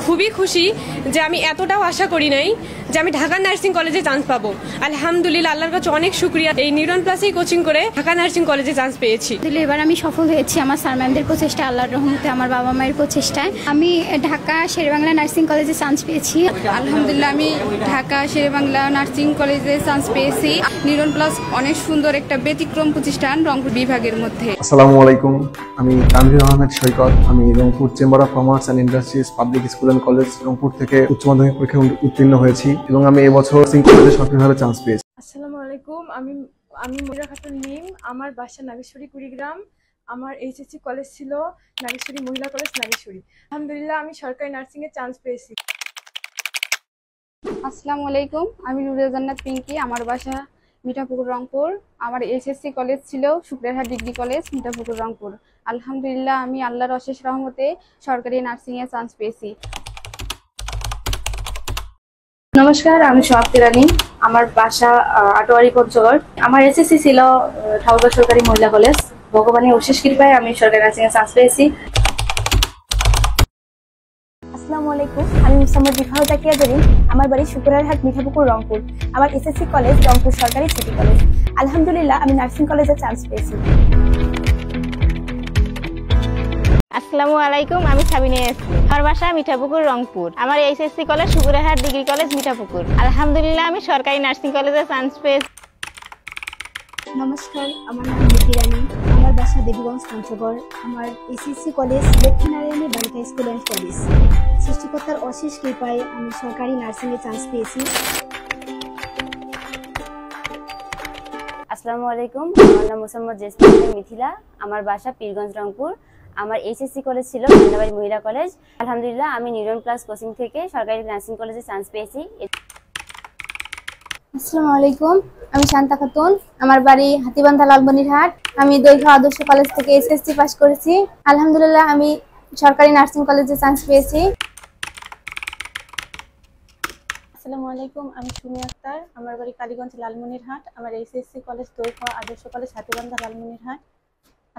খুবই খুশি যে আমি এতটাও আশা করি নাই যে আমি ঢাকা নার্সিং কলেজে চান্স পাবো। আলহামদুলিল্লাহ, আল্লাহর কাছে অনেক শুকরিয়া। এই নিউরন প্লাসেই কোচিং করে ঢাকা নার্সিং কলেজে চান্স পেয়েছি। এবার আমি সফল হয়েছি আমার স্যার ম্যামদের প্রচেষ্টা, আল্লাহর রহমতে, আমার বাবা মায়ের প্রচেষ্টায় আমি ঢাকা শেরেবাংলা নার্সিং কলেজে চান্স পেয়েছি। আলহামদুলিল্লাহ, আমি ঢাকা শেরেবাংলা নার্সিং কলেজে চান্স পেয়েছি। নিউরন প্লাস অনেক সুন্দর একটা ব্যতিক্রম প্রতিষ্ঠান রংপুর বিভাগের মধ্যে। আসসালামু আলাইকুম, আমি তানভীর আহমেদ সৈকত। আমি Rangpur chamber of commerce and industries public school and college Rangpur থেকে উচ্চ মাধ্যমিক পরীক্ষায় উত্তীর্ণ হয়েছি এবং আমি এবছর নার্সিং কলেজে সরকারিভাবে চান্স পেয়েছি। আসসালামু আলাইকুম, আমি মহিলা খাতুন নিম। আমার বাসা নাগেশ্বরী কুড়িগ্রাম। আমার এইচএসসি কলেজ ছিল নাগেশ্বরী মহিলা কলেজ নাগেশ্বরী। আলহামদুলিল্লাহ, আমি সরকারি নার্সিং এ চান্স পেয়েছি। আসসালামু আলাইকুম, আমি নুরুল জান্নাত পিঙ্কি। আমার বাসা মিঠাপুকুর রংপুর। আমার এইচএসসি কলেজ ছিল শুক্রিয়ারহাট ডিগ্রি কলেজ মিঠাপুকুর রংপুর। আলহামদুলিল্লাহ, আমি আল্লাহর অশেষ রহমতে সরকারি নার্সিং এ চান্স পেয়েছি। নমস্কার, আমি সোহাগ রানী। আমার বাসা আটোয়ারি পঞ্চগড়। আমার এসএসসি ছিল ঠাকুরগাঁও সরকারি মহিলা কলেজ। ভগবানের অশেষ কৃপায় আমি সরকারি নার্সিং এ চান্স পেয়েছি। আসসালামু আলাইকুম, আমি মোসাম্মদ রিফাহ জাকিয়া জরিন। আমার বাড়ি শুক্রিয়ারহাট মিঠাপুকুর রংপুর। আমার এসএসসি কলেজ রংপুর সরকারি সিটি কলেজ। আলহামদুলিল্লাহ, আমি নার্সিং কলেজে চান্স পেয়েছি। আসসালামু আলাইকুম, আমি সাবিনা ইয়াসমিন। আমার বাসা মিঠাপুকুর রংপুর। আমার HSC college Shukriarhat degree college Mithapukur. আলহামদুলিল্লাহ, আমি সরকারি নার্সিং কলেজে চান্স পেয়েছি। নমস্কার, আমার নাম মিতি রানী। আমার বাসা দেবীগঞ্জ পঞ্চগড়। আমার এসএসসি কলেজ দক্ষিণারায়ণী বালিকা স্কুল অ্যান্ড কলেজ। সৃষ্টিকর্তার অশেষ কৃপায় আমি সরকারি নার্সিং এ চান্স পেয়েছি। আসসালামু আলাইকুম, আমার নাম মোসাম্মদ জেসমিন মিথিলা। আমার বাসা পীরগঞ্জ রংপুর। আমার এইচএসসি কলেজ ছিল বান্দাবাড়ি মহিলা কলেজ। আলহামদুলিল্লাহ, আমি নিউরন প্লাস কোচিং থেকে সরকারি নার্সিং কলেজে চান্স পেয়েছি। আসসালামু আলাইকুম, আমি শান্তা খাতুন। আমার বাড়ি হাতিবান্ধা লালমনিরহাট। আমি দৈঘা আদর্শ কলেজ থেকে এসএসসি পাস করেছি। আলহামদুলিল্লাহ, আমি সরকারি নার্সিং কলেজে চান্স পেয়েছি। আসসালামু আলাইকুম, আমি সুমি আক্তার। আমার বাড়ি কালীগঞ্জ লালমনিরহাট। আমার এইচএসসি কলেজ দৈঘা আদর্শ কলেজ হাতিবান্ধা লালমনিরহাট।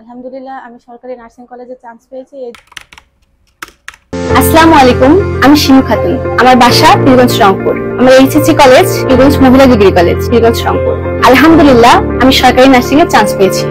আলহামদুলিল্লাহ, আমি সরকারি নার্সিং কলেজে চান্স পেয়েছি। আসসালামু আলাইকুম, আমি শিমু খাতুন। আমার বাসা পীরগঞ্জ রংপুর। আমার এইচএসসি কলেজ পীরগঞ্জ মহিলা ডিগ্রি কলেজ পীরগঞ্জ রংপুর। আলহামদুলিল্লাহ, আমি সরকারি নার্সিং এ চান্স পেয়েছি।